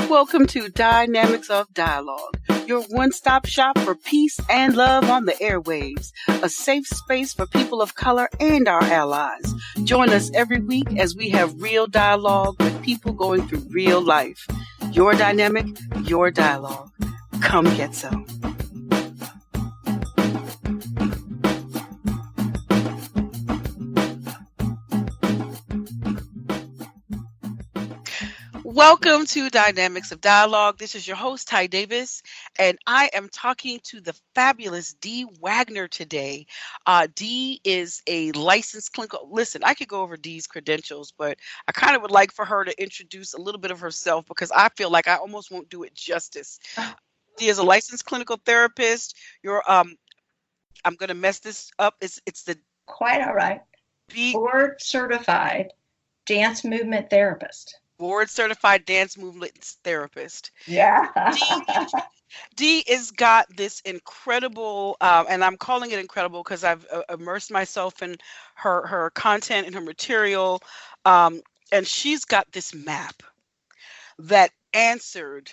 Welcome to Dynamics of Dialogue, your one-stop shop for peace and love on the airwaves, a safe space for people of color and our allies. Join us every week as we have real dialogue with people going through real life. Your dynamic, your dialogue. Come get some. Welcome to Dynamics of Dialogue. This is your host, Ty Davis, and I am talking to the fabulous Dee Wagner today. Dee is a licensed clinical... Listen, I could go over Dee's credentials, but I kind of would like for her to introduce a little bit of herself because I feel like I almost won't do it justice. Dee is a licensed clinical therapist. I'm going to mess this up. It's the... Quite all right. Board certified dance movement therapist. Board certified dance movement therapist. Yeah. Dee has got this incredible, and I'm calling it incredible because I've immersed myself in her content and her material, and she's got this map that answered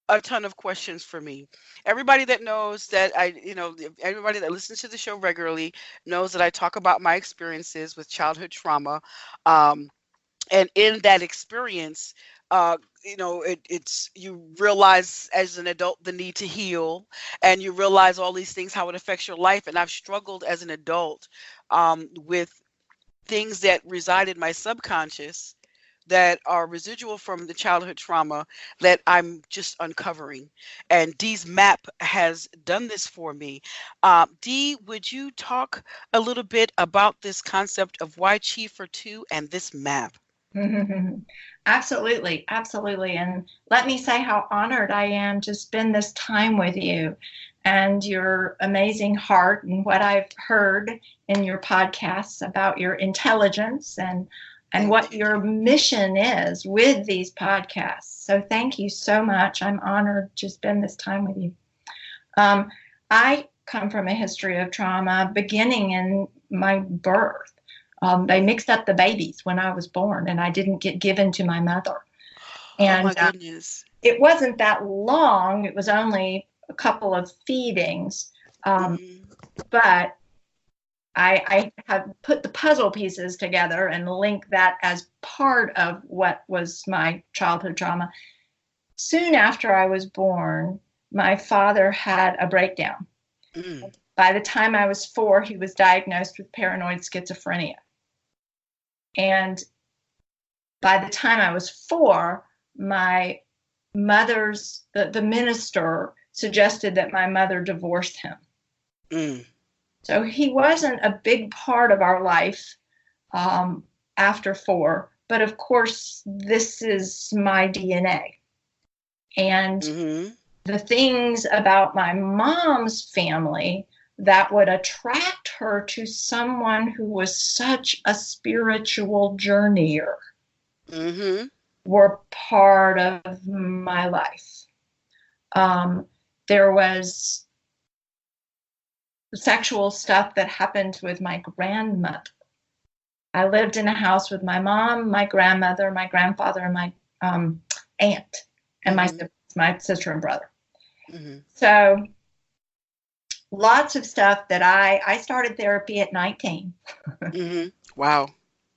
a ton of questions for me. Everybody that knows that everybody that listens to the show regularly knows that I talk about my experiences with childhood trauma. And in that experience, you realize as an adult the need to heal, and you realize all these things, how it affects your life. And I've struggled as an adult with things that reside in my subconscious that are residual from the childhood trauma that I'm just uncovering. And Dee's map has done this for me. Dee, would you talk a little bit about this concept of why Chi for Two and this map? Absolutely. And let me say how honored I am to spend this time with you and your amazing heart and what I've heard in your podcasts about your intelligence and what your mission is with these podcasts. So thank you so much. I'm honored to spend this time with you. I come from a history of trauma beginning in my birth. They mixed up the babies when I was born, and I didn't get given to my mother. And oh my goodness. It wasn't that long. It was only a couple of feedings. But I have put the puzzle pieces together and linked that as part of what was my childhood trauma. Soon after I was born, my father had a breakdown. By the time I was 4, he was diagnosed with paranoid schizophrenia. And by the time I was 4, my mother's, the minister suggested that my mother divorced him. So he wasn't a big part of our life after 4. But of course, this is my DNA. And the things about my mom's family that would attract her to someone who was such a spiritual journeyer were part of my life. There was sexual stuff that happened with my grandmother. I lived in a house with my mom, my grandmother, my grandfather, and my aunt, and my sister and brother. So lots of stuff that I started therapy at 19. Wow.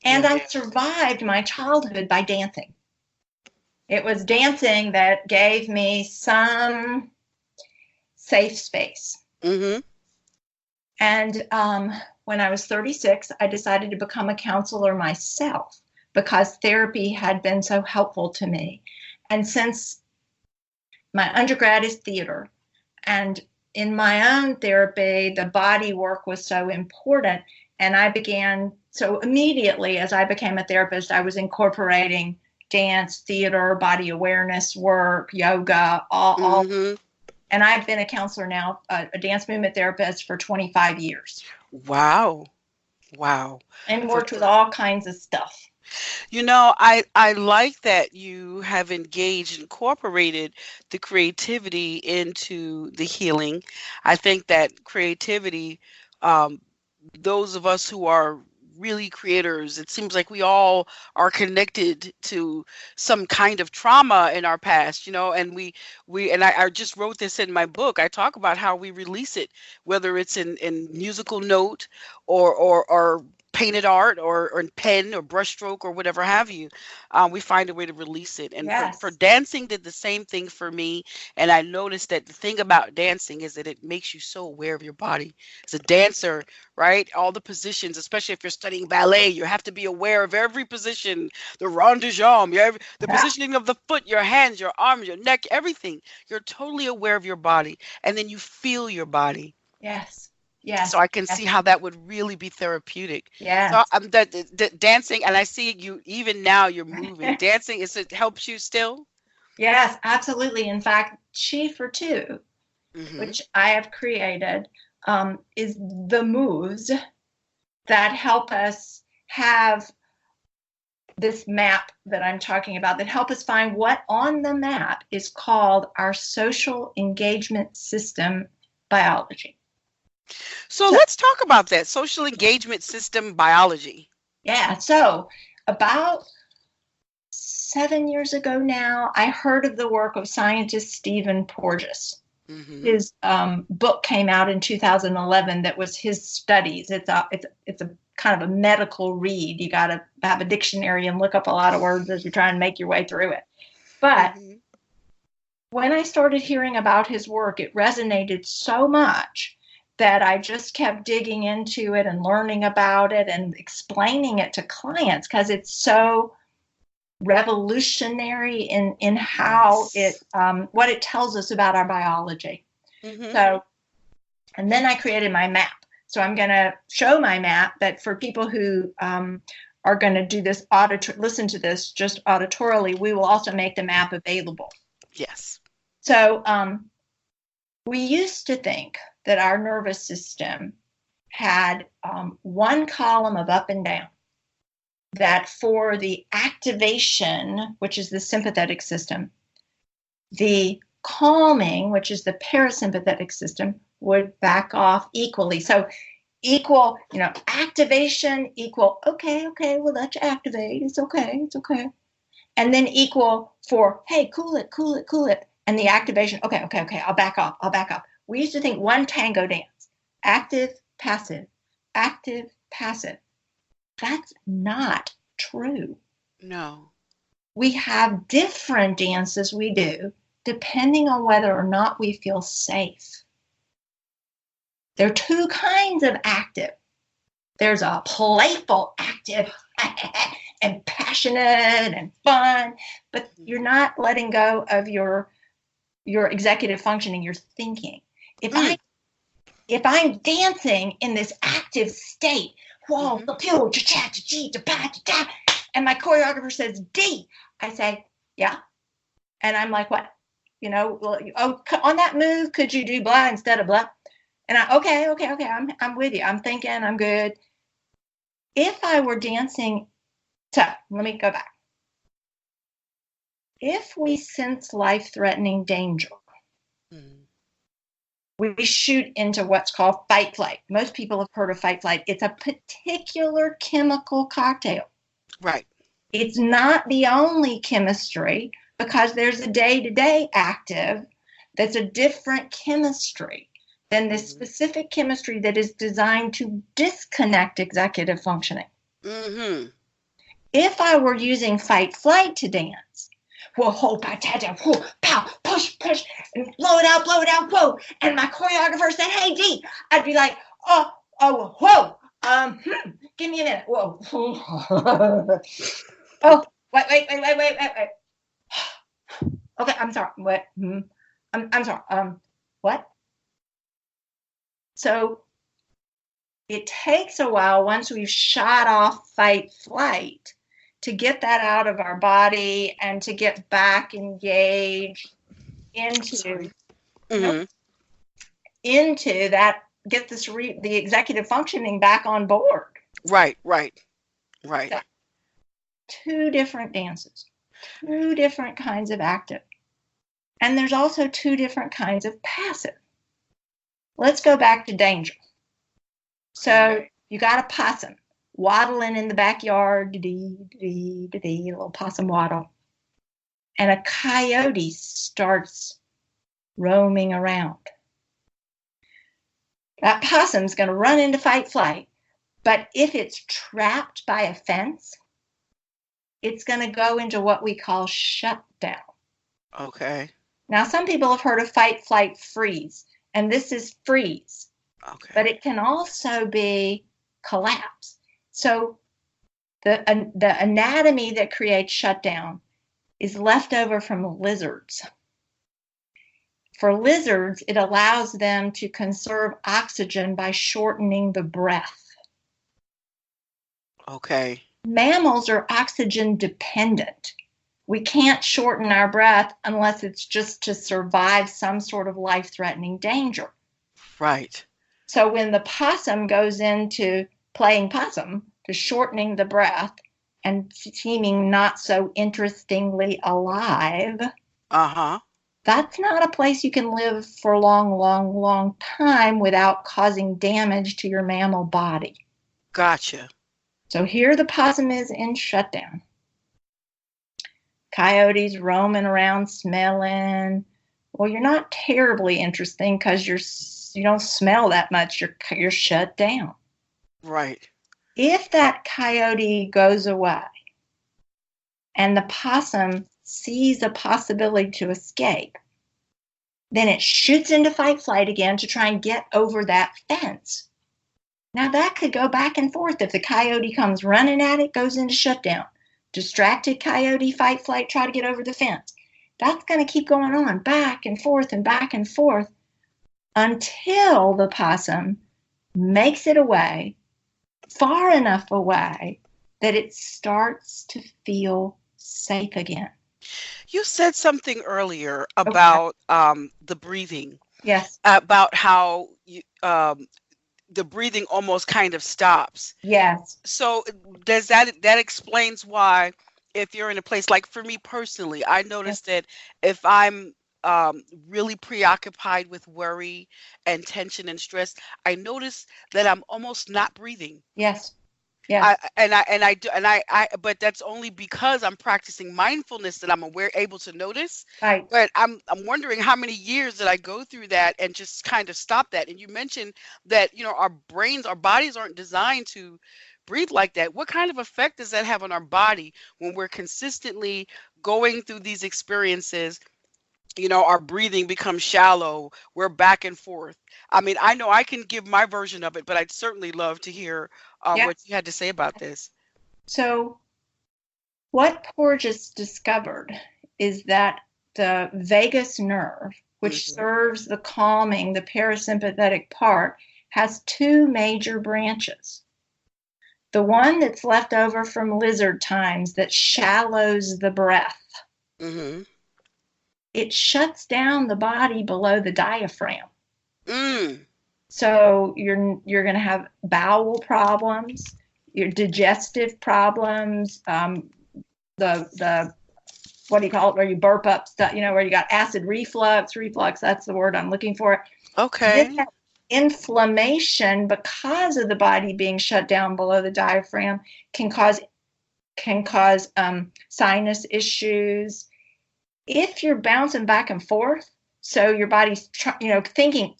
And I survived my childhood by dancing. It was dancing that gave me some safe space. And when I was 36, I decided to become a counselor myself because therapy had been so helpful to me. And since my undergrad is theater, and in my own therapy, the body work was so important. And I began, so immediately as I became a therapist, I was incorporating dance, theater, body awareness work, yoga, all. And I've been a counselor now, a dance movement therapist for 25 years. Wow. And worked with all kinds of stuff. You know, I like that you have incorporated the creativity into the healing. I think that creativity, those of us who are really creators. It seems like we all are connected to some kind of trauma in our past, and I just wrote this in my book. I talk about how we release it, whether it's in musical note or painted art or in pen or brushstroke or whatever have you. We find a way to release it. And for Yes. dancing did the same thing for me. And I noticed that the thing about dancing is that it makes you so aware of your body. As a dancer, right? All the positions, especially if you're studying ballet, you have to be aware of every position, the rond de jambe, the positioning of the foot, your hands, your arms, your neck, everything. You're totally aware of your body. And then you feel your body. Yes. Yes. So I can Yes. see how that would really be therapeutic. So Yes. I'm that dancing, and I see you even now. You're moving. Dancing it helps you still. Yes, absolutely. In fact, Chi for Two, Hmm. which I have created, is the moves that help us have this map that I'm talking about, that help us find what on the map is called our social engagement system biology. So So, let's talk about that social engagement system biology. yeah, so about 7 years ago now, I heard of the work of scientist Stephen Porges. Hmm. His book came out in 2011 that was his studies. It's a kind of a medical read. You got to have a dictionary and look up a lot of words as you try and make your way through it. But Hmm. when I started hearing about his work, it resonated so much that I just kept digging into it and learning about it and explaining it to clients, because it's so revolutionary in how it Yes. what it tells us about our biology. Hmm. So, and then I created my map. So I'm going to show my map, that for people who are going to do this listen to this just auditorily, we will also make the map available. Yes. So we used to think that our nervous system had one column of up and down, that for the activation, which is the sympathetic system, the calming, which is the parasympathetic system, would back off equally. So equal, activation equal, okay, we'll let you activate. It's okay. And then equal for, hey, cool it. And the activation, okay, I'll back off. We used to think one tango dance, active, passive, active, passive. That's not true. No. We have different dances we do depending on whether or not we feel safe. There are two kinds of active. There's a playful active and passionate and fun, but you're not letting go of your executive functioning, your thinking. If I Mm. if I'm dancing in this active state, whoa, Hmm. and my choreographer says D, I say, yeah. And I'm like, what? On that move, could you do blah instead of blah? And okay, I'm with you. I'm thinking, I'm good. If I were dancing, so let me go back. If we sense life-threatening danger, Mm. we shoot into what's called fight flight. Most people have heard of fight flight. It's a particular chemical cocktail. Right. It's not the only chemistry, because there's a day-to-day active that's a different chemistry than this Hmm. specific chemistry that is designed to disconnect executive functioning. Hmm. If I were using fight flight to dance, whoa, hold, whoa, pow, push, and blow it out, whoa. And my choreographer said, hey, Dee, I'd be like, whoa, give me a minute, whoa. Oh, wait. Okay, I'm sorry, what? I'm sorry, what? So it takes a while, once we've shot off fight flight, to get that out of our body and to get back engaged into Sorry. Hmm. into that, get the executive functioning back on board. Right. Right. Right. So, two different dances, two different kinds of active, and there's also two different kinds of passive. Let's go back to danger. So you got a possum waddling in the backyard, little possum waddle. And a coyote starts roaming around. That possum's going to run into fight flight. But if it's trapped by a fence, it's going to go into what we call shutdown. Okay. Now, some people have heard of fight, flight, freeze, and this is freeze. Okay. But it can also be collapse. So the anatomy that creates shutdown is left over from lizards. For lizards, it allows them to conserve oxygen by shortening the breath. Okay. Mammals are oxygen dependent. We can't shorten our breath unless it's just to survive some sort of life-threatening danger. Right. So when the possum goes into playing possum, to shortening the breath and seeming not so interestingly alive, that's not a place you can live for a long, long, long time without causing damage to your mammal body. Gotcha. So here the possum is in shutdown. Coyotes roaming around smelling. Well, you're not terribly interesting because you don't smell that much. You're shut down. Right. If that coyote goes away and the possum sees a possibility to escape, then it shoots into fight flight again to try and get over that fence. Now that could go back and forth. If the coyote comes running at it, goes into shutdown. Distracted coyote, fight flight, try to get over the fence. That's going to keep going on back and forth until the possum makes it away, far enough away that it starts to feel safe again. You said something earlier about the breathing. Yes. About how the breathing almost kind of stops. Yes. So does that explains why, if you're in a place, like for me personally, I noticed that if I'm really preoccupied with worry and tension and stress, I notice that I'm almost not breathing. Yes. Yes. But that's only because I'm practicing mindfulness that I'm able to notice. Right. But I'm wondering how many years did I go through that and just kind of stop that. And you mentioned that, our brains, our bodies aren't designed to breathe like that. What kind of effect does that have on our body when we're consistently going through these experiences? Our breathing becomes shallow. We're back and forth. I mean, I know I can give my version of it, but I'd certainly love to hear what you had to say about this. So what Porge has discovered is that the vagus nerve, which serves the calming, the parasympathetic part, has two major branches. The one that's left over from lizard times that shallows the breath. Mm-hmm. It shuts down the body below the diaphragm. Mm. So you're going to have bowel problems, your digestive problems, the what do you call it, where you burp up stuff, where you got acid reflux, that's the word I'm looking for. Okay. Inflammation, because of the body being shut down below the diaphragm, can cause sinus issues. If you're bouncing back and forth, so your body's thinking,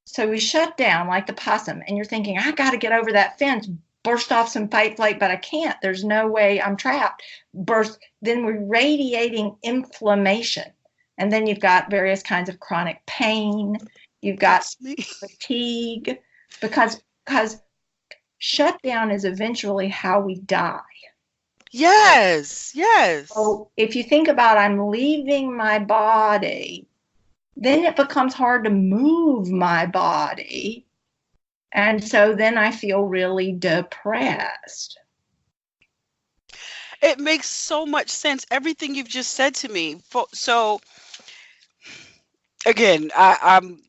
so we shut down like the possum, and you're thinking, I got to get over that fence, burst off some fight flight, but I can't. There's no way, I'm trapped. Then we're radiating inflammation. And then you've got various kinds of chronic pain. You've got fatigue, because shutdown is eventually how we die. Yes. So if you think about, I'm leaving my body, then it becomes hard to move my body. And so then I feel really depressed. It makes so much sense, everything you've just said to me. So again, I'm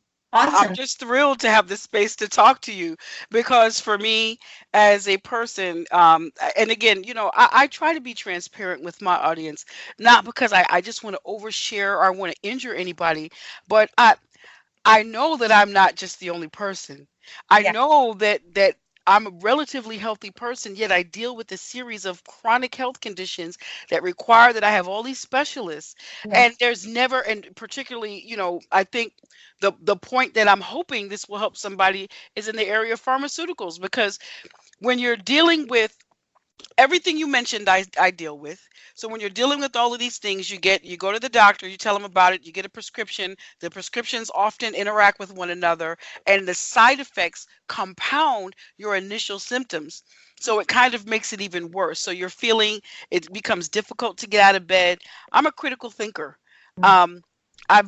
just thrilled to have this space to talk to you, because for me as a person, and again, I try to be transparent with my audience, not because I just want to overshare or I want to injure anybody, but I know that I'm not just the only person. I know that I'm a relatively healthy person, yet I deal with a series of chronic health conditions that require that I have all these specialists. Yeah. And there's never, and particularly, I think the point that I'm hoping this will help somebody is in the area of pharmaceuticals, because when you're dealing with everything you mentioned, I deal with. So when you're dealing with all of these things, you go to the doctor, you tell them about it, you get a prescription. The prescriptions often interact with one another, and the side effects compound your initial symptoms. So it kind of makes it even worse. So you're feeling it becomes difficult to get out of bed. I'm a critical thinker. Mm. Um, I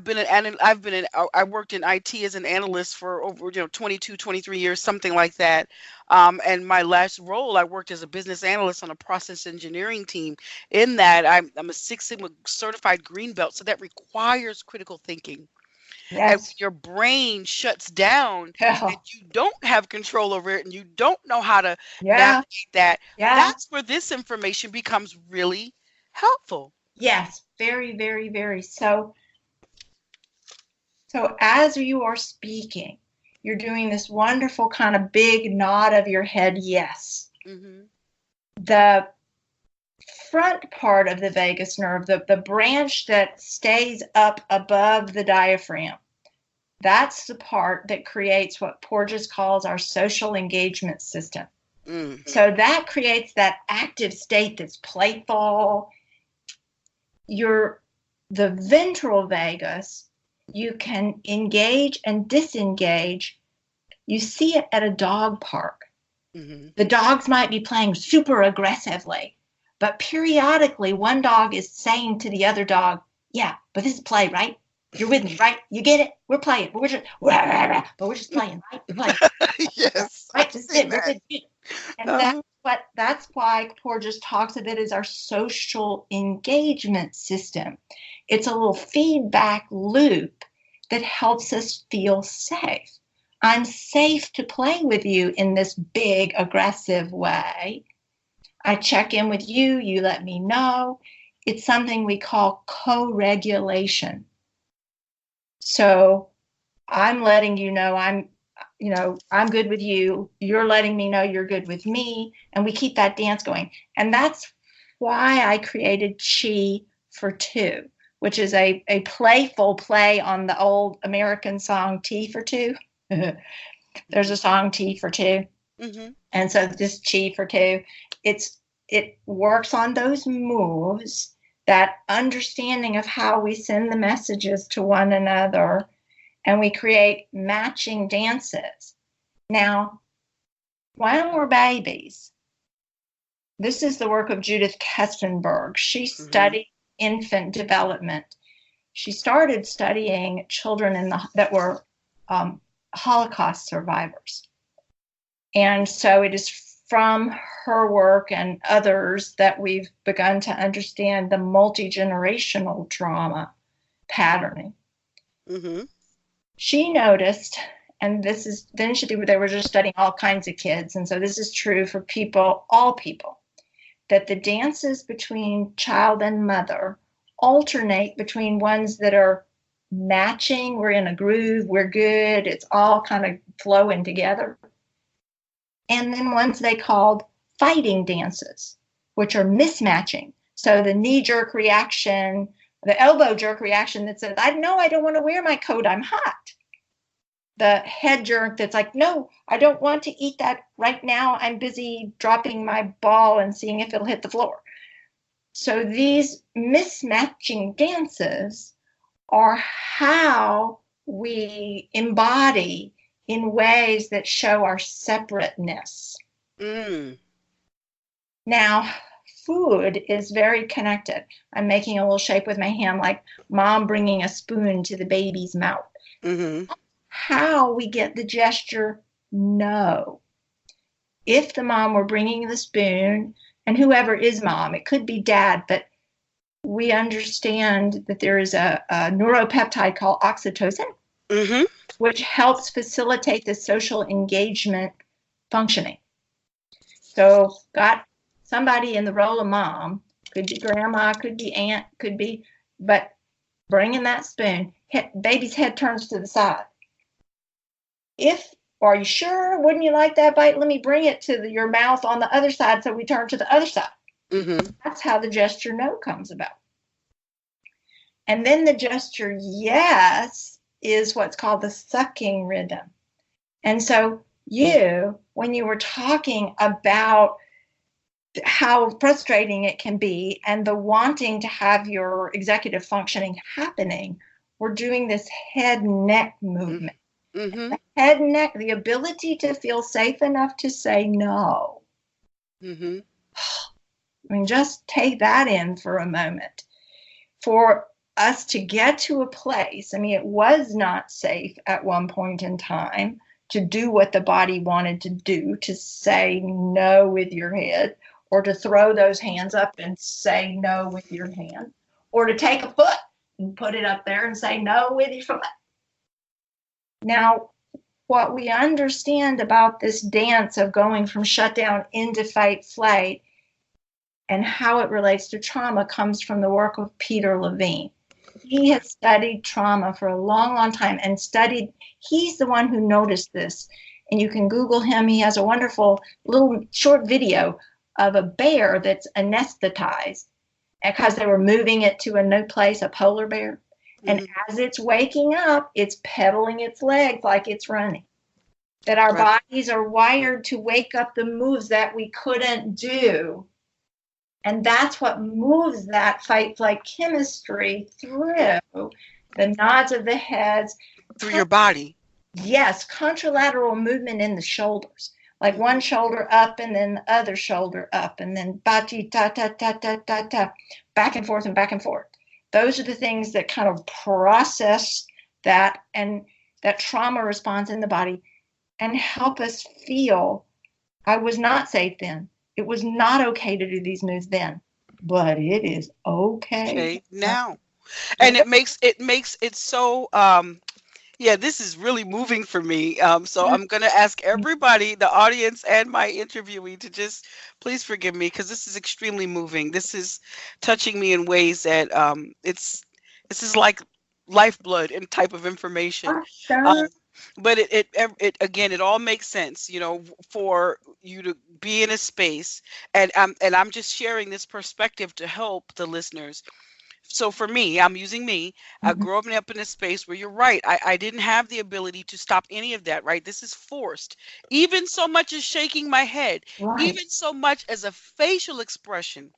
worked in IT as an analyst for over 22, 23 years, something like that. And my last role, I worked as a business analyst on a process engineering team. In that, I'm a Six Sigma certified green belt, so that requires critical thinking. And when Yes. your brain shuts down and Yeah. you don't have control over it and you don't know how to Yeah. navigate that, Yeah. that's where this information becomes really helpful. Yes. Very, very, very. So as you are speaking, you're doing this wonderful kind of big nod of your head, yes. Hmm. The front part of the vagus nerve, the branch that stays up above the diaphragm, that's the part that creates what Porges calls our social engagement system. Hmm. So that creates that active state that's playful. The ventral vagus, you can engage and disengage. You see it at a dog park. Hmm. The dogs might be playing super aggressively, but periodically one dog is saying to the other dog, yeah, but this is play, right? You're with me, right? You get it? We're playing, but we're just playing, right? We're playing, Yes, I've right? This is seen it. We're that. good. And Uh-huh. that's why Porges talks of it as our social engagement system. It's a little feedback loop that helps us feel safe. I'm safe to play with you in this big, aggressive way. I check in with you, you let me know. It's something we call co regulation. So I'm letting I'm good with you. You're letting me know you're good with me. And we keep that dance going. And that's why I created Chi for Two, which is a playful play on the old American song Tea for Two. There's a song Tea for Two. Hmm. And so this Chi for Two, it works on those moves, that understanding of how we send the messages to one another, and we create matching dances. Now, when we're babies, this is the work of Judith Kestenberg. She Hmm. studied infant development. She started studying children that were Holocaust survivors. And so it is from her work and others that we've begun to understand the multi-generational trauma patterning. Hmm. She noticed, and they were just studying all kinds of kids, and so this is true for all people, that the dances between child and mother alternate between ones that are matching, we're in a groove, we're good, it's all kind of flowing together, and then ones they called fighting dances, which are mismatching. So the knee jerk reaction, the elbow jerk reaction that says, I know I don't want to wear my coat, I'm hot. The head jerk that's like, no, I don't want to eat that right now. I'm busy dropping my ball and seeing if it'll hit the floor. So these mismatching dances are how we embody in ways that show our separateness. Mm. Now, food is very connected. I'm making a little shape with my hand like mom bringing a spoon to the baby's mouth. Hmm. How we get the gesture no. If the mom were bringing the spoon, and whoever is mom, it could be dad, but we understand that there is a neuropeptide called oxytocin, Hmm. which helps facilitate the social engagement functioning. So, got somebody in the role of mom, could be grandma, could be aunt, could be, but bringing that spoon, baby's head turns to the side. If Or are you sure? Wouldn't you like that bite? Let me bring it to your mouth on the other side. So we turn to the other side. Mm-hmm. That's how the gesture no comes about. And then the gesture yes is what's called the sucking rhythm. And so when you were talking about how frustrating it can be and the wanting to have your executive functioning happening, we're doing this head neck movement. Mm-hmm. The head neck, the ability to feel safe enough to say no. Mm-hmm. I mean, just take that in for a moment. For us to get to a place, I mean, it was not safe at one point in time to do what the body wanted to do, to say no with your head, or to throw those hands up and say no with your hand, or to take a foot and put it up there and say no with your foot. Now, what we understand about this dance of going from shutdown into fight flight and how it relates to trauma comes from the work of Peter Levine. He has studied trauma for a long, long time and he's the one who noticed this. And you can Google him. He has a wonderful little short video of a bear that's anesthetized because they were moving it to a new place, a polar bear. And as it's waking up, it's pedaling its legs like it's running. That our bodies are wired to wake up the moves that we couldn't do. And that's what moves that fight-flight chemistry through the nods of the heads. Through your body. Yes, contralateral movement in the shoulders. Like one shoulder up and then the other shoulder up. And then ba-ti-ta-ta-ta-ta-ta-ta, back and forth and back and forth. Those are the things that kind of process that and that trauma response in the body and help us feel I was not safe then. It was not okay to do these moves then, but it is okay now. And it makes it so yeah, this is really moving for me. So I'm going to ask everybody, the audience and my interviewee, to just please forgive me because this is extremely moving. This is touching me in ways that this is like lifeblood and type of information. But it again, it all makes sense, for you to be in a space, and I'm just sharing this perspective to help the listeners. So for me, I'm using me. I grew up in a space where you're right. I didn't have the ability to stop any of that, right? This is forced. Even so much as shaking my head, even so much as a facial expression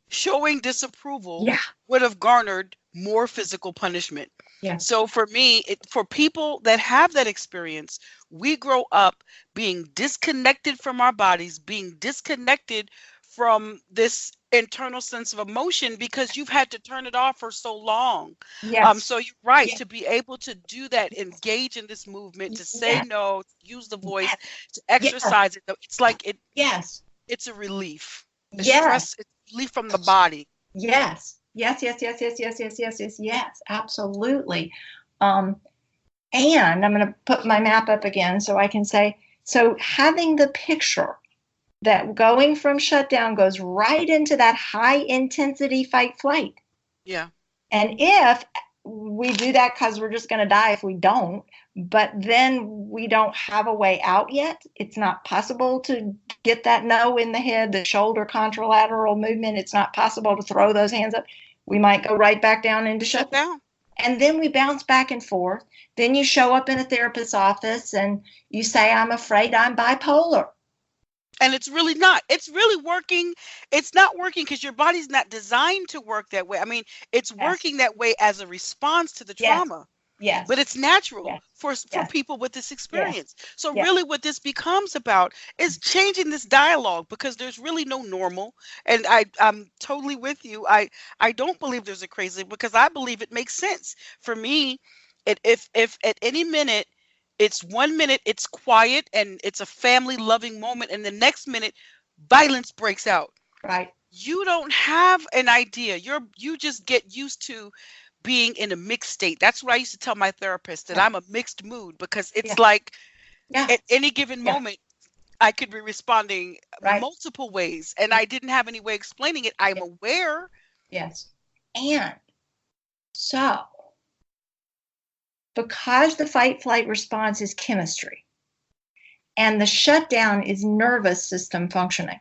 showing disapproval would have garnered more physical punishment. So for me, for people that have that experience, we grow up being disconnected from our bodies, being disconnected from this internal sense of emotion because you've had to turn it off for so long. So you're right, to be able to do that, engage in this movement, to say no, to use the voice, to exercise it. It's like it's a relief. The stress, it's relief from the body. Yes, absolutely. And I'm going to put my map up again so I can say, so having the picture that going from shutdown goes right into that high intensity fight flight. Yeah. And if we do that because we're just going to die if we don't, but then we don't have a way out yet, it's not possible to get that no in the head, the shoulder contralateral movement, it's not possible to throw those hands up. We might go right back down into shutdown. And then we bounce back and forth. Then you show up in a therapist's office and you say, I'm afraid I'm bipolar. And it's really not. It's really working. It's not working because your body's not designed to work that way. I mean, it's working that way as a response to the trauma. Yes. But it's natural for people with this experience. So really what this becomes about is changing this dialogue because there's really no normal. And I'm totally with you. I don't believe there's a crazy because I believe it makes sense. For me, if at any minute it's 1 minute, it's quiet and it's a family loving moment, and the next minute violence breaks out. Right. You don't have an idea. You just get used to being in a mixed state. That's what I used to tell my therapist, that I'm a mixed mood because it's like at any given moment, I could be responding multiple ways and I didn't have any way explaining it. I'm aware. Yes. And so, because the fight flight response is chemistry, And the shutdown is nervous system functioning.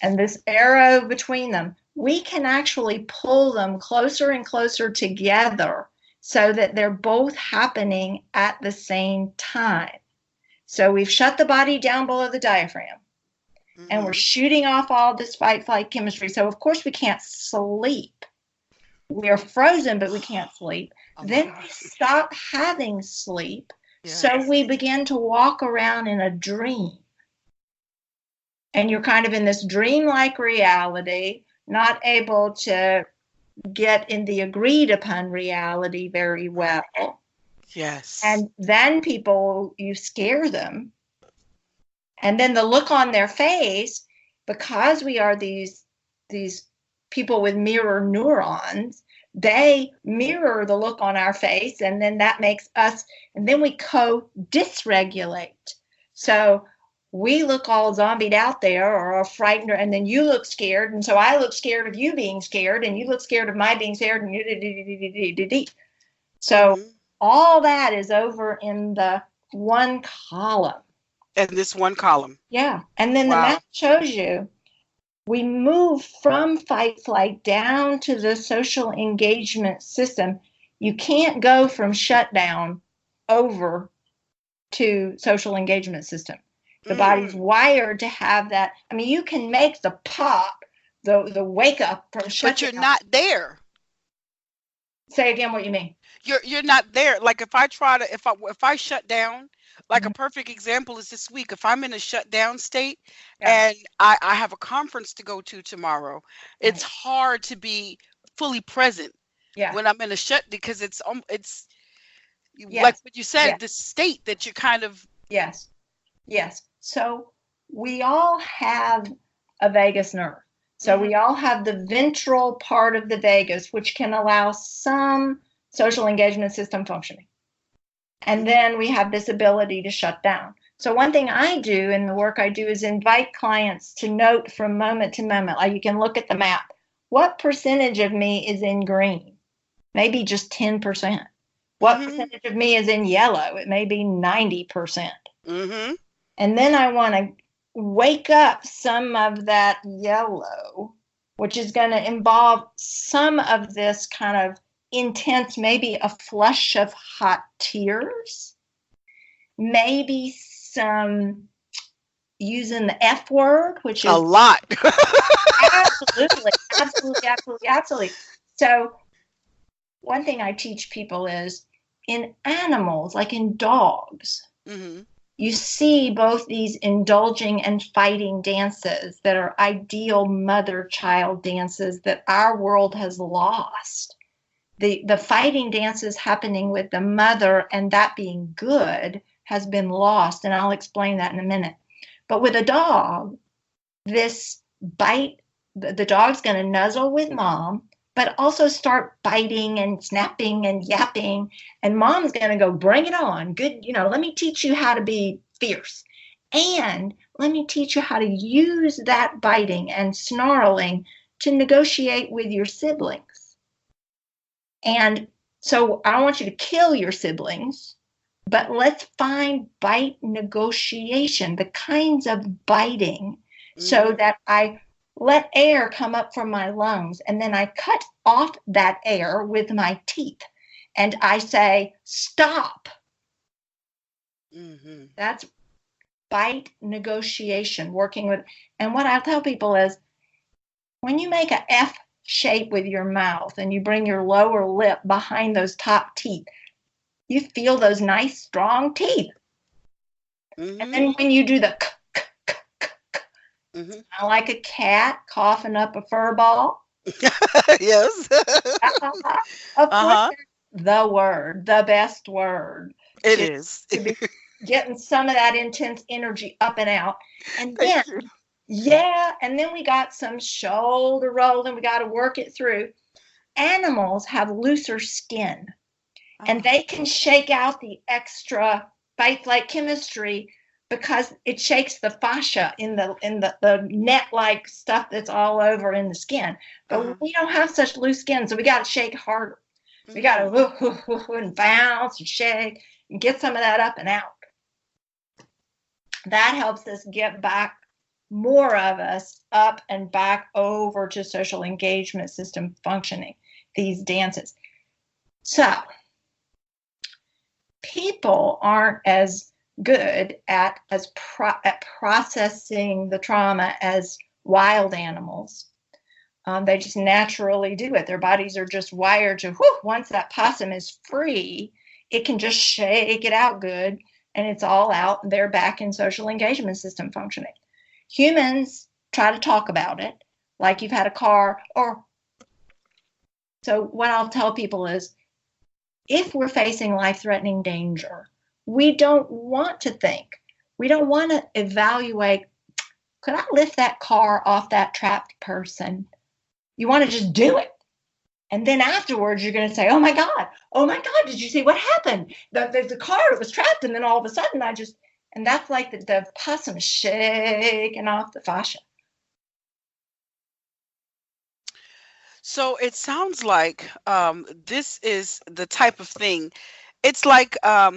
And this arrow between them, we can actually pull them closer and closer together so that they're both happening at the same time. So we've shut the body down below the diaphragm, and we're shooting off all this fight-flight chemistry. So, of course, we can't sleep. We're frozen, but we can't sleep. Then we stop having sleep. So we begin to walk around in a dream. And you're kind of in this dreamlike reality, not able to get in the agreed upon reality very well. Yes. And then you scare them. And then the look on their face, because we are these people with mirror neurons, they mirror the look on our face, and then that makes us, and then we co-dysregulate. So we look all zombied out there or frightened, and then you look scared, and so I look scared of you being scared, and you look scared of my being scared, and you. So all that is over in the one column. And this one column. Yeah. And then the map shows you we move from fight flight down to the social engagement system. You can't go from shutdown over to social engagement system. The body's wired to have that. I mean, you can make the pop, the wake up from shutdown. But you're not there. Say again what you mean. You're not there. Like if I shut down, like a perfect example is this week. If I'm in a shutdown state and I have a conference to go to tomorrow, it's hard to be fully present when I'm in a shut, because it's like what you said, the state that you're kind of. Yes. So we all have a vagus nerve. So we all have the ventral part of the vagus, which can allow some social engagement system functioning. And then we have this ability to shut down. So one thing I do in the work I do is invite clients to note from moment to moment. Like you can look at the map. What percentage of me is in green? Maybe just 10%. What percentage of me is in yellow? It may be 90%. And then I want to wake up some of that yellow, which is going to involve some of this kind of intense, maybe a flush of hot tears, maybe some using the F word, which is a lot. Absolutely. So one thing I teach people is in animals, like in dogs, you see both these indulging and fighting dances that are ideal mother-child dances that our world has lost. The fighting dances happening with the mother and that being good has been lost, and I'll explain that in a minute. But with a dog, this bite, the dog's going to nuzzle with mom, but also start biting and snapping and yapping, and mom's going to go, bring it on. Good, let me teach you how to be fierce. And let me teach you how to use that biting and snarling to negotiate with your siblings. And so I don't want you to kill your siblings, but let's find bite negotiation, the kinds of biting, so that I let air come up from my lungs, and then I cut off that air with my teeth, and I say, stop. That's bite negotiation, working with. And what I tell people is, when you make an F shape with your mouth and you bring your lower lip behind those top teeth, you feel those nice strong teeth. And then when you do the kind of like a cat coughing up a fur ball. Yes. Of course, the best word. It is. To be getting some of that intense energy up and out. And then and then we got some shoulder roll, and we got to work it through. Animals have looser skin, and they can shake out the extra fight-flight chemistry because it shakes the fascia in the net-like stuff that's all over in the skin. But we don't have such loose skin, so we got to shake harder. We got to and bounce and shake and get some of that up and out. that helps us get back more of us up and back over to social engagement system functioning, these dances. So people aren't as good at processing the trauma as wild animals. They just naturally do it. Their bodies are just wired to, once that possum is free, it can just shake it out good, and it's all out, and they're back in social engagement system functioning. Humans try to talk about it, like you've had a car, so what I'll tell people is, if we're facing life-threatening danger, we don't want to think. We don't want to evaluate, could I lift that car off that trapped person? You want to just do it. And then afterwards, you're going to say, oh my God, did you see what happened? The car was trapped, and then all of a sudden and that's like the possum shaking off the fascia. So it sounds like this is the type of thing. It's like our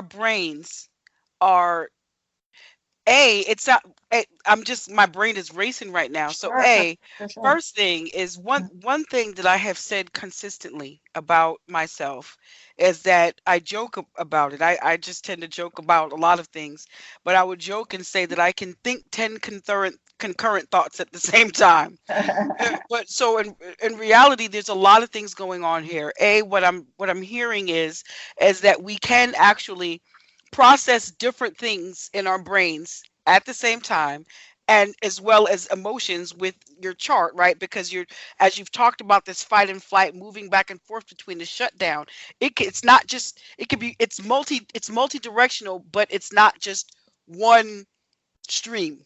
brains are it's not. My brain is racing right now. So Sure. first thing is one thing that I have said consistently about myself is that I joke about it. I just tend to joke about a lot of things, but I would joke and say that I can think 10 concurrent thoughts at the same time. But so in reality, there's a lot of things going on here. What I'm hearing is that we can actually process different things in our brains at the same time, and as well as emotions with your chart, right? Because as you've talked about this fight and flight, moving back and forth between the shutdown, it's not just, it could be, it's multi-directional, but it's not just one stream.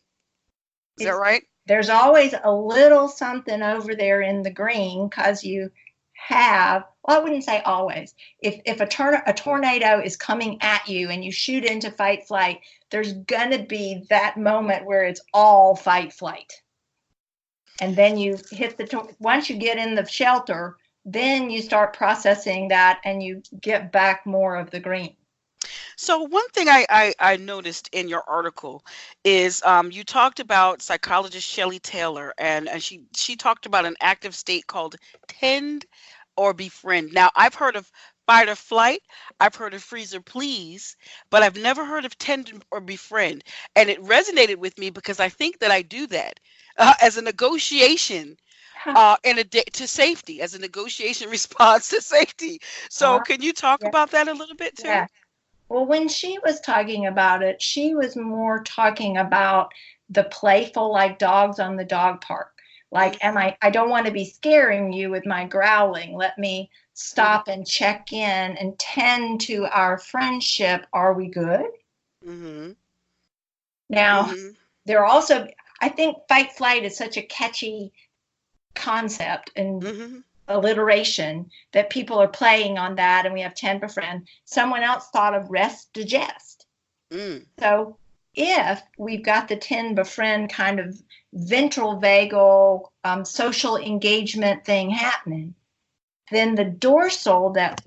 Is that right? There's always a little something over there in the green, because you have, well, I wouldn't say always. If a tornado is coming at you and you shoot into fight flight, there's going to be that moment where it's all fight flight. And then you hit once you get in the shelter, then you start processing that and you get back more of the green. So one thing I noticed in your article is you talked about psychologist Shelley Taylor, and she talked about an active state called tend or befriend. Now, I've heard of fight or flight, I've heard of freeze or please, but I've never heard of tend or befriend. And it resonated with me because I think that I do that as a negotiation to safety, as a negotiation response to safety. So can you talk about that a little bit too? Yeah. Well, when she was talking about it, she was more talking about the playful, like dogs on the dog park. Like, I don't want to be scaring you with my growling. Let me stop and check in and tend to our friendship. Are we good? Mm-hmm. Now, there are also, I think fight flight is such a catchy concept and alliteration that people are playing on that, and we have tend befriend. Someone else thought of rest digest. So if we've got the tend befriend kind of ventral vagal social engagement thing happening, then the dorsal that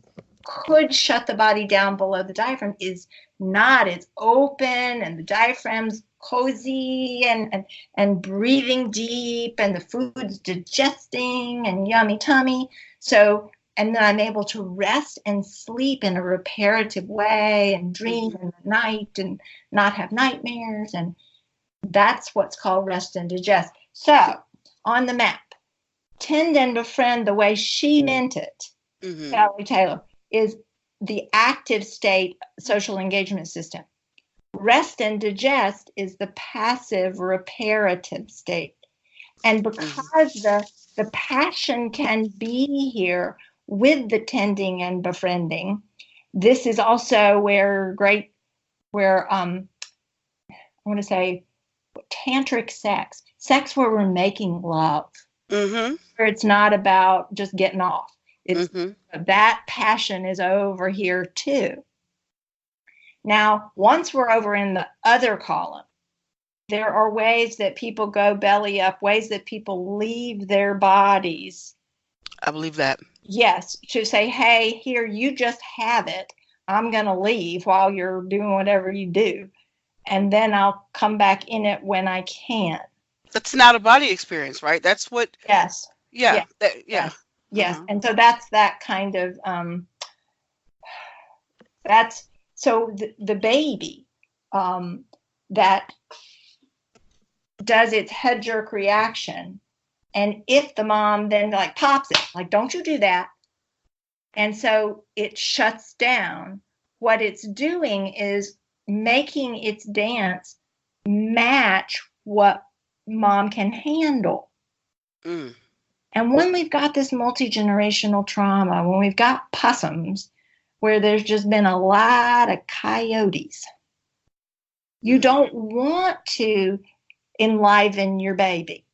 could shut the body down below the diaphragm is not. It's open, and the diaphragm's cozy and breathing deep, and the food's digesting and yummy tummy. So, and then I'm able to rest and sleep in a reparative way and dream in the night and not have nightmares. And that's what's called rest and digest. So on the map, tend and befriend, the way she meant it, Shelley Taylor, is the active state social engagement system. Rest and digest is the passive reparative state. And because the passion can be here with the tending and befriending, this is also where I want to say tantric sex where we're making love, where it's not about just getting off. It's that passion is over here too. Now, once we're over in the other column, there are ways that people go belly up, ways that people leave their bodies. I believe that. Yes, to say, hey, here, you just have it. I'm going to leave while you're doing whatever you do. And then I'll come back in it when I can. That's not a body experience, right? That's what, Yes. yeah, Yes. yeah. Yes. Yes. Uh-huh. And so that's that kind of, that's, so the baby that does its head jerk reaction. And if the mom then like pops it, like, don't you do that. And so it shuts down. What it's doing is making its dance match what mom can handle. Mm. And when we've got this multi-generational trauma, when we've got possums where there's just been a lot of coyotes, you don't want to enliven your baby.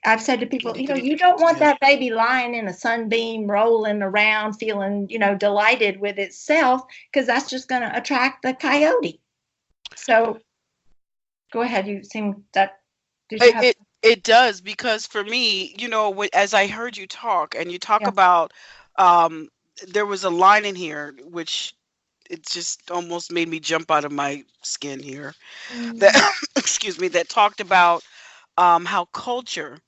I've said to people, you don't want Yeah. that baby lying in a sunbeam, rolling around, feeling, delighted with itself, because that's just going to attract the coyote. So go ahead. You seem that, did you It, have? it it does, because for me, as I heard you talk and you talk Yeah. about, um, there was a line in here which it just almost made me jump out of my skin here. That excuse me, that talked about how culture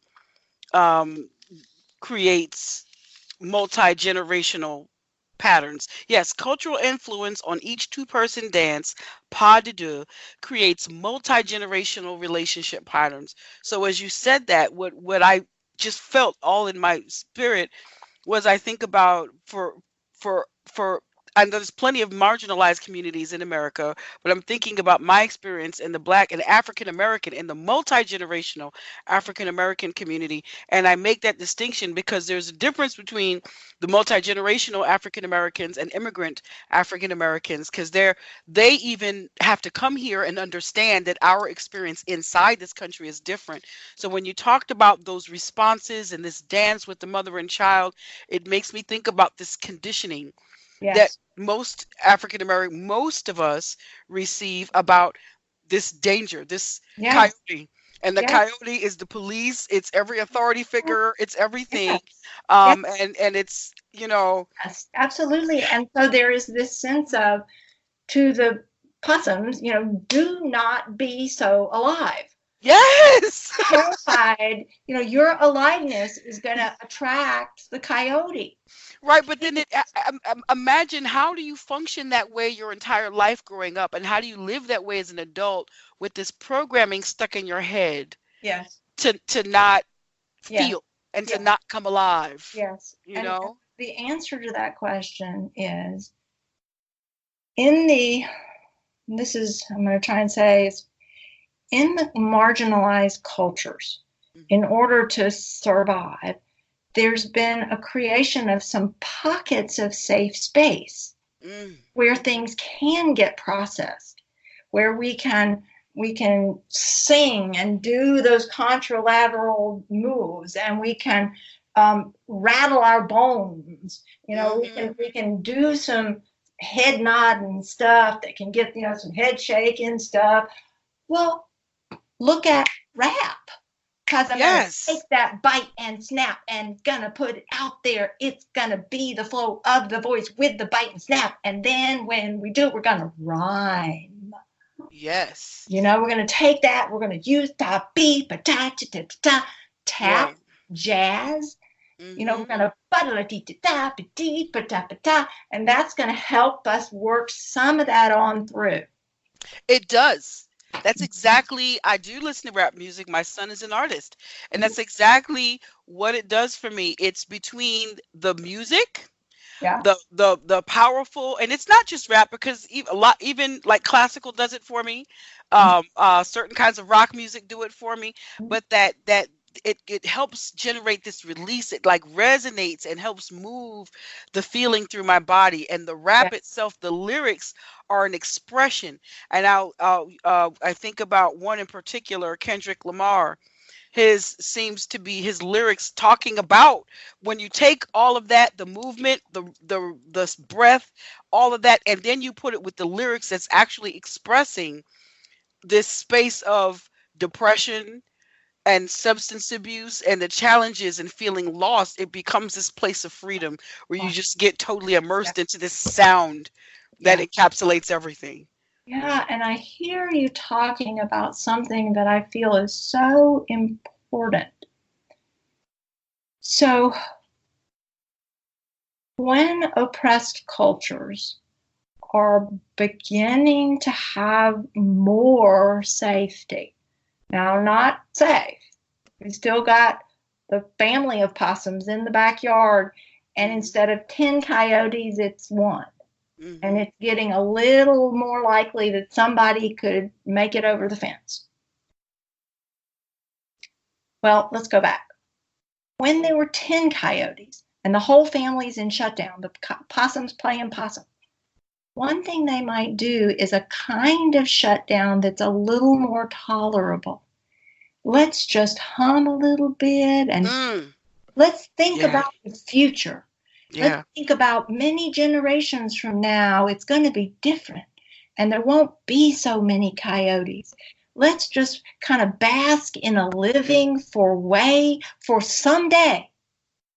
um, creates multi-generational patterns. Yes, cultural influence on each two-person dance, pas de deux, creates multi-generational relationship patterns. So as you said that, what I just felt all in my spirit was, I think about, for and there's plenty of marginalized communities in America, but I'm thinking about my experience in the Black and African American, in the multi-generational African American community. And I make that distinction because there's a difference between the multi-generational African Americans and immigrant African Americans, because they even have to come here and understand that our experience inside this country is different. So when you talked about those responses and this dance with the mother and child, it makes me think about this conditioning that Yes. most African American, most of us receive about this danger, this Yes. coyote. And the Yes. coyote is the police, it's every authority figure, it's everything. Yes. Yes. And it's, Yes. Absolutely. And so there is this sense of, to the possums, do not be so alive. yes. Terrified, your aliveness is going to attract the coyote. Right, but then imagine, how do you function that way your entire life growing up, and how do you live that way as an adult with this programming stuck in your head Yes. to not Yes. feel and to Yes. not come alive, Yes. you And know? the answer to that question is, in the, this is, I'm going to try and say, it's in the marginalized cultures, in Mhm. order to survive, there's been a creation of some pockets of safe space Mm. where things can get processed, where we can sing and do those contralateral moves, and we can rattle our bones. Mhm. We can do some head nodding stuff that can get some head shaking stuff. Well, look at rap. Because I'm going to take Yes. that bite and snap and gonna put it out there. It's gonna be the flow of the voice with the bite and snap. And then when we do it, we're gonna rhyme. Yes. We're gonna take that. We're gonna use ta beep ta ta ta ta tap Right. jazz. We're Mhm. gonna ta, and that's gonna help us work some of that on through. It does. That's exactly, I do listen to rap music. My son is an artist, and that's exactly what it does for me. It's between the music, Yeah. the powerful, and it's not just rap, because even like classical does it for me. Certain kinds of rock music do it for me, but that it helps generate this release. It like resonates and helps move the feeling through my body. And the Yeah. rap itself, the lyrics are an expression. And I think about one in particular, Kendrick Lamar. His seems to be his lyrics talking about, when you take all of that, the movement, the breath, all of that, and then you put it with the lyrics that's actually expressing this space of depression, and substance abuse and the challenges and feeling lost, it becomes this place of freedom where you just get totally immersed into this sound that Yeah. encapsulates everything. Yeah, and I hear you talking about something that I feel is so important. So, when oppressed cultures are beginning to have more safety, now not safe, we still got the family of possums in the backyard, and instead of 10 coyotes, it's one. And it's getting a little more likely that somebody could make it over the fence. Well, let's go back. When there were 10 coyotes and the whole family's in shutdown, the possums playing possum, one thing they might do is a kind of shutdown that's a little more tolerable. Let's just hum a little bit and let's think about the future. Let's think about many generations from now, it's going to be different and there won't be so many coyotes. Let's just kind of bask in a living for someday.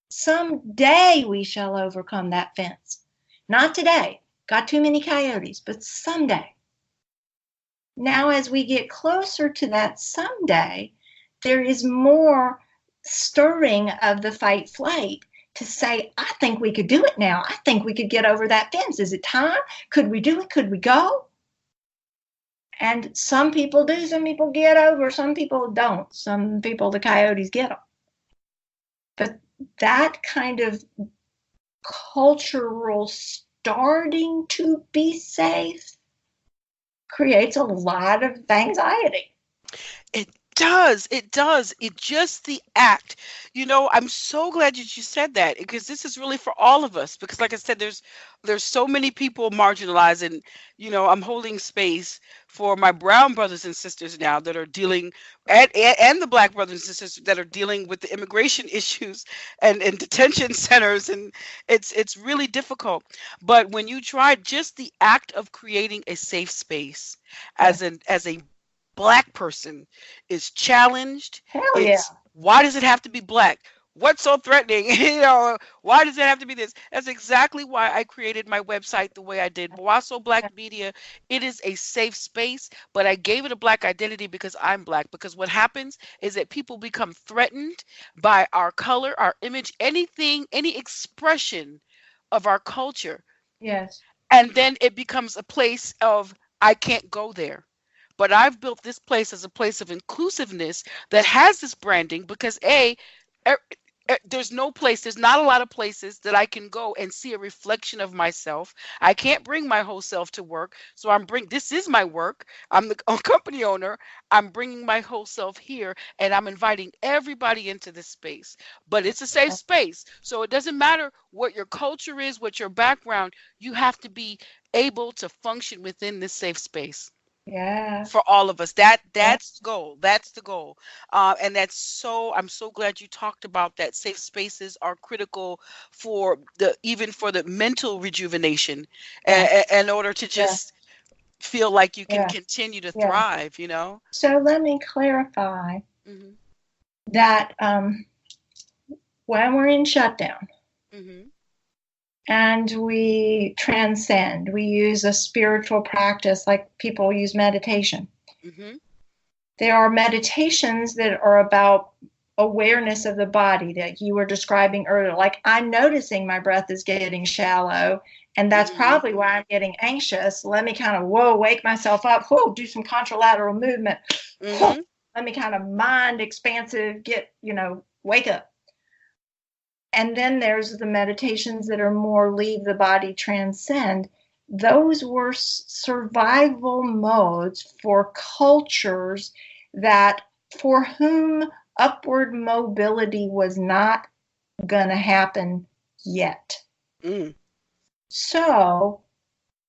Someday we shall overcome that fence. Not today. Got too many coyotes, but someday. Now, as we get closer to that someday, there is more stirring of the fight flight to say, I think we could do it now. I think we could get over that fence. Is it time? Could we do it? Could we go? And some people do, some people get over, some people don't. Some people, the coyotes get them. But that kind of cultural starting to be safe creates a lot of anxiety. It does. It does. It just the act. I'm so glad that you said that because this is really for all of us. Because, like I said, there's so many people marginalized, and I'm holding space for my brown brothers and sisters now that are dealing, and the black brothers and sisters that are dealing with the immigration issues and detention centers, and it's really difficult. But when you try just the act of creating a safe space as a Black person is challenged. Hell yeah. It's why does it have to be black? What's so threatening? Why does it have to be this? That's exactly why I created my website the way I did. Boasso Black Media. It is a safe space, but I gave it a black identity because I'm black. Because what happens is that people become threatened by our color, our image, anything, any expression of our culture. Yes. And then it becomes a place of, I can't go there. But I've built this place as a place of inclusiveness that has this branding because there's not a lot of places that I can go and see a reflection of myself. I can't bring my whole self to work. So this is my work. I'm the company owner. I'm bringing my whole self here and I'm inviting everybody into this space. But it's a safe space. So it doesn't matter what your culture is, what your background, you have to be able to function within this safe space. Yeah. For all of us. That's the goal. That's the goal. And I'm so glad you talked about that. Safe spaces are critical even for the mental rejuvenation in order to just feel like you can continue to thrive, So let me clarify that when we're in shutdown, and we transcend. We use a spiritual practice like people use meditation. There are meditations that are about awareness of the body that you were describing earlier. Like I'm noticing my breath is getting shallow, and that's probably why I'm getting anxious. Let me kind of, wake myself up. Do some contralateral movement. Let me kind of mind expansive, wake up. And then there's the meditations that are more leave the body, transcend. Those were survival modes for cultures for whom upward mobility was not going to happen yet. So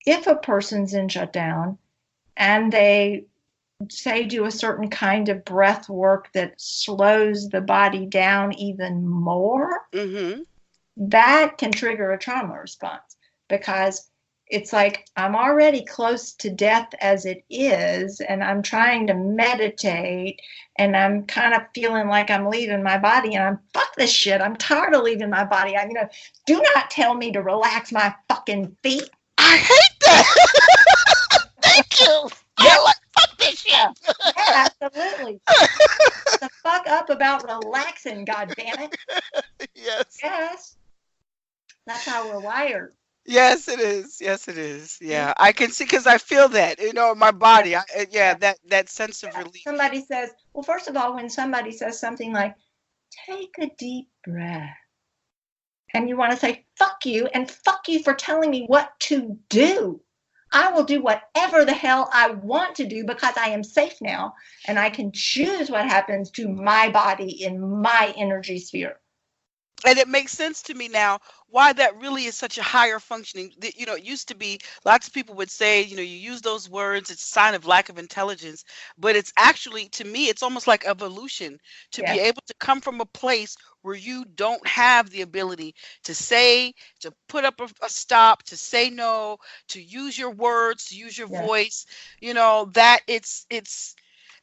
if a person's in shutdown and they say do a certain kind of breath work that slows the body down even more, that can trigger a trauma response because it's like I'm already close to death as it is, and I'm trying to meditate, and I'm kind of feeling like I'm leaving my body, and I'm fuck this shit. I'm tired of leaving my body. Do not tell me to relax my fucking feet. I hate that. Thank you. Yeah, I like fuck this shit. yeah, absolutely. The fuck up about relaxing, god damn it. Yes. Yes, that's how we're wired. Yes, it is. Yes, it is. See? Yeah, I can see because I feel that, in my Yeah, body. Yeah, yeah, that sense of yeah. relief. Somebody says, well, first of all, when somebody says something like, take a deep breath, and you want to say, fuck you, and fuck you for telling me what to do. I will do whatever the hell I want to do because I am safe now and I can choose what happens to my body in my energy sphere. And it makes sense to me now why that really is such a higher functioning. It used to be lots of people would say, you use those words, it's a sign of lack of intelligence. But it's actually, to me, it's almost like evolution to be Yes, able to come from a place where you don't have the ability to say, to put up a stop, to say no, to use your words, to use your yes, voice, that it's.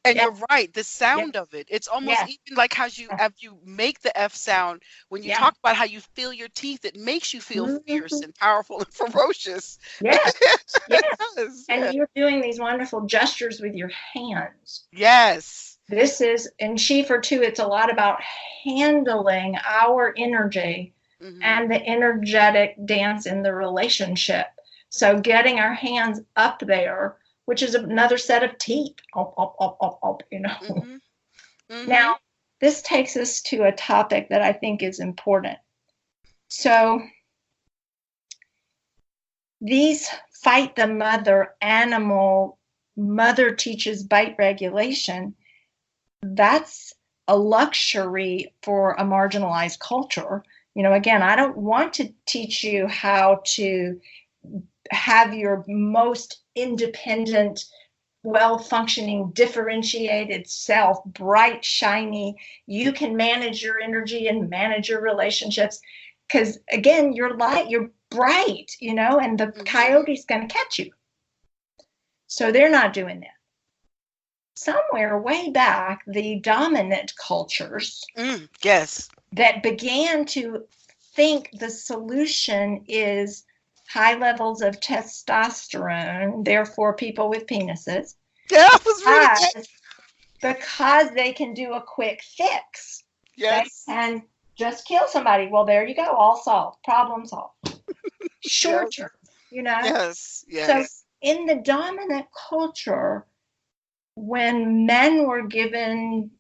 And yes, you're right, the yes, sound of it. It's almost yes, even like how you, as you make the F sound, when you yeah. talk about how you feel your teeth, it makes you feel fierce Mhm. and powerful and ferocious. Yes, yes. Yes, And yeah. you're doing these wonderful gestures with your hands. Yes. This is, in Schieffer too, it's a lot about handling our energy Hmm. and the energetic dance in the relationship. So getting our hands up there, which is another set of teeth, up. Hmm. Now, Hmm. this takes us to a topic that I think is important. So these fight the mother animal, mother teaches bite regulation, that's a luxury for a marginalized culture. Again, I don't want to teach you how to have your most independent, well functioning, differentiated self, bright, shiny. You can manage your energy and manage your relationships. Because again, you're light, you're bright, and the Hmm. coyote's going to catch you. So they're not doing that. Somewhere way back, the dominant cultures Yes. that began to think the solution is high levels of testosterone, therefore people with penises, Yeah, I was reading that. because, because they can do a quick fix. They Yes. can just kill somebody. Well, there you go, all solved, problem solved. Yes. Short term. Yes. So Yes. in the dominant culture, when men were given,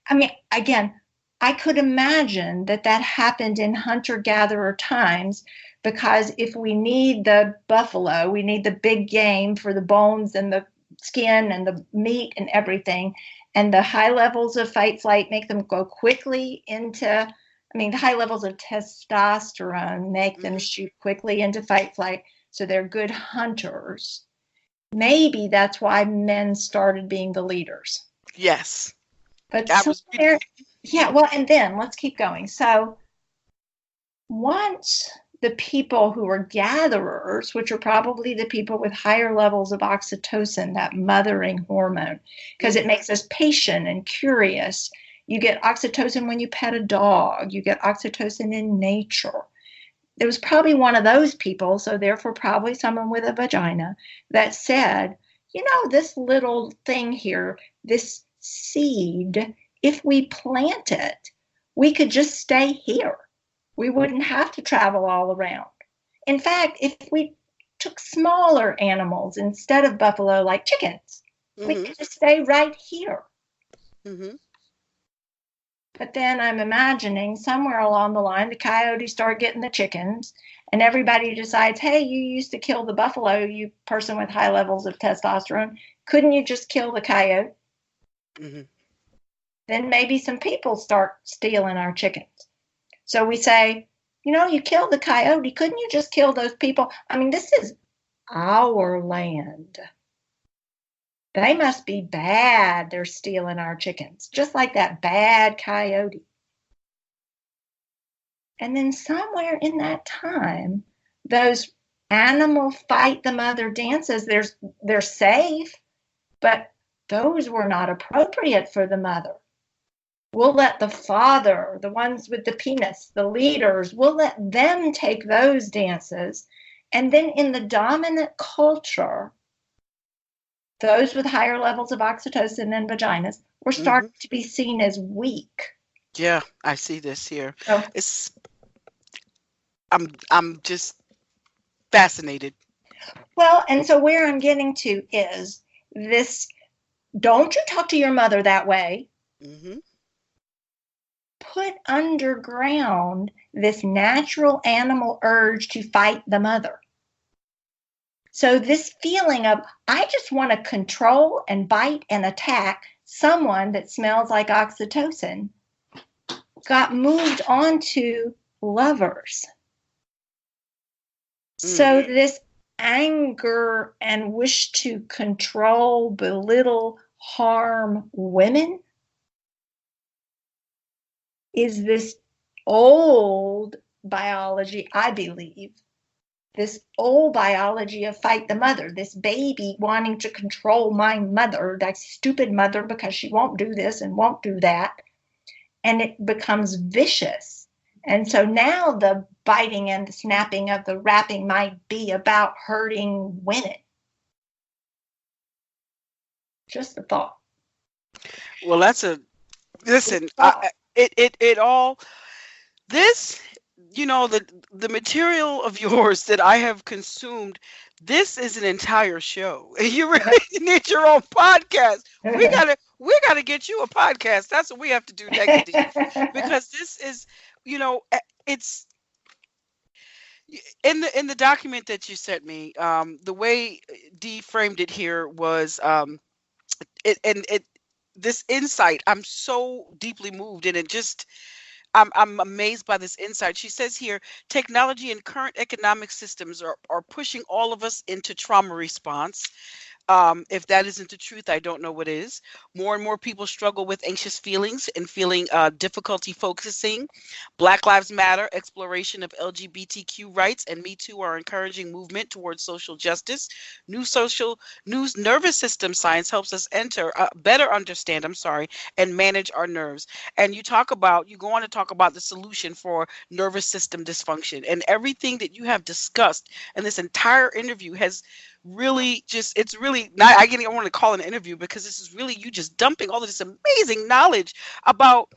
I mean, again, I could imagine that happened in hunter gatherer times, because if we need the buffalo, we need the big game for the bones and the skin and the meat and everything. And the high levels of fight flight make them go quickly into, the high levels of testosterone make them Hmm. shoot quickly into fight flight. So they're good hunters. Maybe that's why men started being the leaders. Yes. But I was reading. somewhere, yeah, well, and then let's keep going. So once the people who are gatherers, which are probably the people with higher levels of oxytocin, that mothering hormone, because it Hmm. makes us patient and curious. You get oxytocin when you pet a dog, you get oxytocin in nature. There was probably one of those people, so therefore, probably someone with a vagina, that said, this little thing here, this seed, if we plant it, we could just stay here. We wouldn't have to travel all around. In fact, if we took smaller animals instead of buffalo, like chickens, we Hmm. could just stay right here. Hmm. But then I'm imagining somewhere along the line, the coyotes start getting the chickens, and everybody decides, hey, you used to kill the buffalo, you person with high levels of testosterone. Couldn't you just kill the coyote? Hmm. Then maybe some people start stealing our chickens. So we say, you killed the coyote. Couldn't you just kill those people? This is our land. They must be bad. They're stealing our chickens, just like that bad coyote. And then somewhere in that time, those animal fight the mother dances, they're safe, but those were not appropriate for the mother. We'll let the father, the ones with the penis, the leaders, we'll let them take those dances. And then in the dominant culture, those with higher levels of oxytocin and vaginas were starting to be seen as weak. Yeah, I see this here. So, It's I'm just fascinated. well, and so where I'm getting to is this: don't you talk to your mother that way. Mm-hmm. Put underground this natural animal urge to fight the mother. So this feeling of, I just want to control and bite and attack someone that smells like oxytocin, got moved on to lovers. So this anger and wish to control, belittle, harm women is this old biology, I believe, this old biology of fight the mother, this baby wanting to control my mother, that stupid mother, because she won't do this and won't do that. And it becomes vicious. And so now the biting and the snapping of the wrapping might be about hurting women. Just a thought. Well, listen, it all, this, the material of yours that I have consumed, this is an entire show. You really need your own podcast. We gotta get you a podcast. That's what we have to do next, Dee. Because this is, it's in the document that you sent me. The way Dee framed it here was, this insight. I'm so deeply moved, and I'm amazed by this insight. She says here, technology and current economic systems are pushing all of us into trauma response. If that isn't the truth, I don't know what is. More and more people struggle with anxious feelings and feeling difficulty focusing. Black Lives Matter, exploration of LGBTQ rights, and Me Too are encouraging movement towards social justice. New nervous system science helps us better understand, and manage our nerves. And you go on to talk about the solution for nervous system dysfunction. And everything that you have discussed in this entire interview has really it's really not, I don't want to call it an interview, because this is really you just dumping all of this amazing knowledge about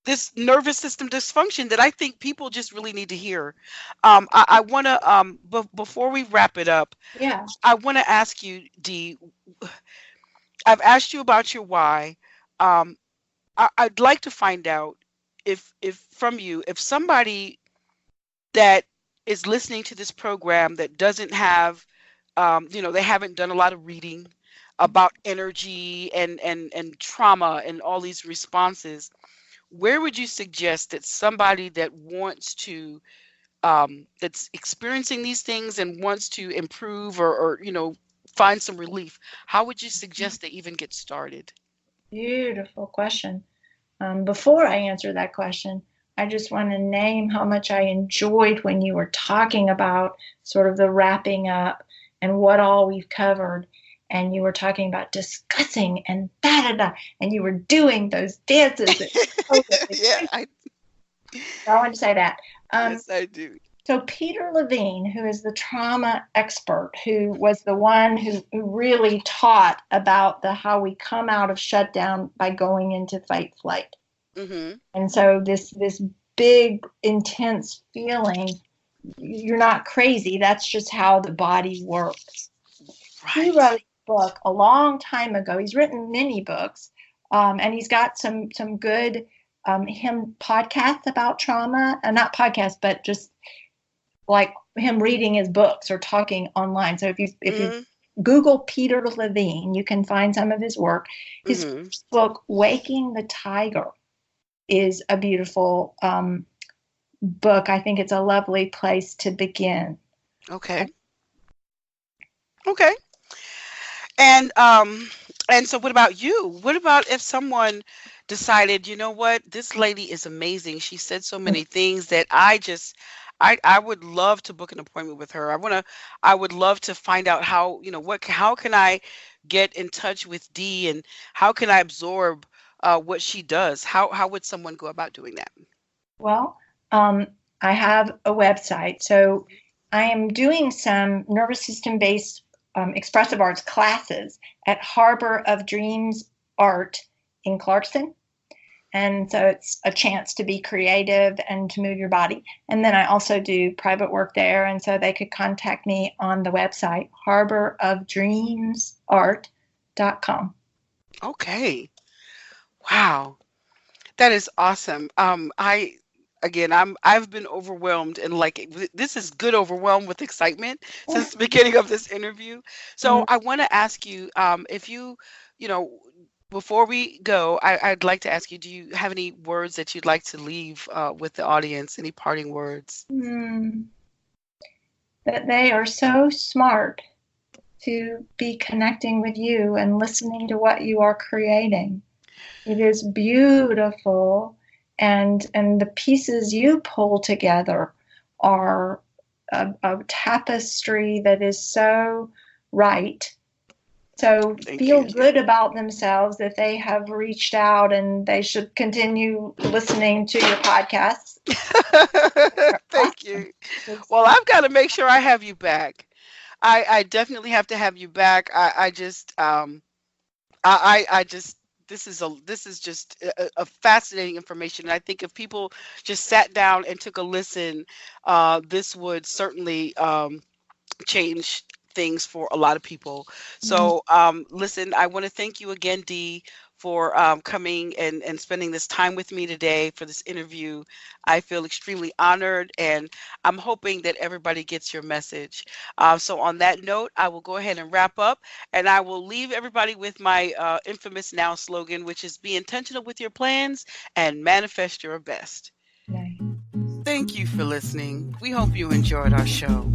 this nervous system dysfunction that I think people just really need to hear. I want to, before we wrap it up, Yeah. I want to ask you, Dee, I've asked you about your why. I'd like to find out if from you, if somebody that is listening to this program that doesn't have, they haven't done a lot of reading about energy and trauma and all these responses, where would you suggest that somebody that wants to, that's experiencing these things and wants to improve or find some relief, how would you suggest they even get started? Beautiful question. Before I answer that question, I just want to name how much I enjoyed when you were talking about sort of the wrapping up and what all we've covered. And you were talking about discussing and da-da-da, and you were doing those dances. Yeah, I wanted to say that. Yes, I do. So Peter Levine, who is the trauma expert, who was the one who really taught about how we come out of shutdown by going into fight flight. Mm-hmm. And so this big, intense feeling, you're not crazy. That's just how the body works. Right. He wrote a book a long time ago. He's written many books, and he's got some good him podcasts about trauma. Not podcasts, but just like him reading his books or talking online. So if you Google Peter Levine, you can find some of his work. His first book, Waking the Tiger, is a beautiful book. I think it's a lovely place to begin. Okay. And so what about you? What about if someone decided, you know what, this lady is amazing. She said so many things that I would love to book an appointment with her. I would love to find out how, how can I get in touch with Dee, and how can I absorb what she does? How would someone go about doing that? Well, I have a website. So I am doing some nervous system based expressive arts classes at Harbor of Dreams Art in Clarkson. And so it's a chance to be creative and to move your body. And then I also do private work there. And so they could contact me on the website, harborofdreamsart.com. Okay. Wow. That is awesome. I've been overwhelmed, and this is good overwhelmed with excitement since the beginning of this interview. So I want to ask you, if you know, before we go, I'd like to ask you, do you have any words that you'd like to leave with the audience? Any parting words? That they are so smart to be connecting with you and listening to what you are creating. It is beautiful, and the pieces you pull together are a tapestry that is so right. So feel good about themselves that they have reached out, and they should continue listening to your podcasts. Thank you. Well, I've got to make sure I have you back. I definitely have to have you back. This is just a fascinating information. And I think if people just sat down and took a listen, this would certainly change things for a lot of people. So listen, I want to thank you again, Dee, for coming and spending this time with me today for this interview. I feel extremely honored, and I'm hoping that everybody gets your message. So on that note, I will go ahead and wrap up, and I will leave everybody with my infamous now slogan, which is be intentional with your plans and manifest your best. Nice. Thank you for listening. We hope you enjoyed our show.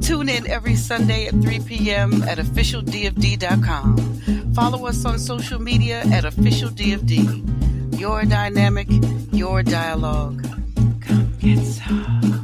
Tune in every Sunday at 3 p.m. at officialdfd.com. Follow us on social media at officialdfd. Your dynamic, your dialogue. Come get some.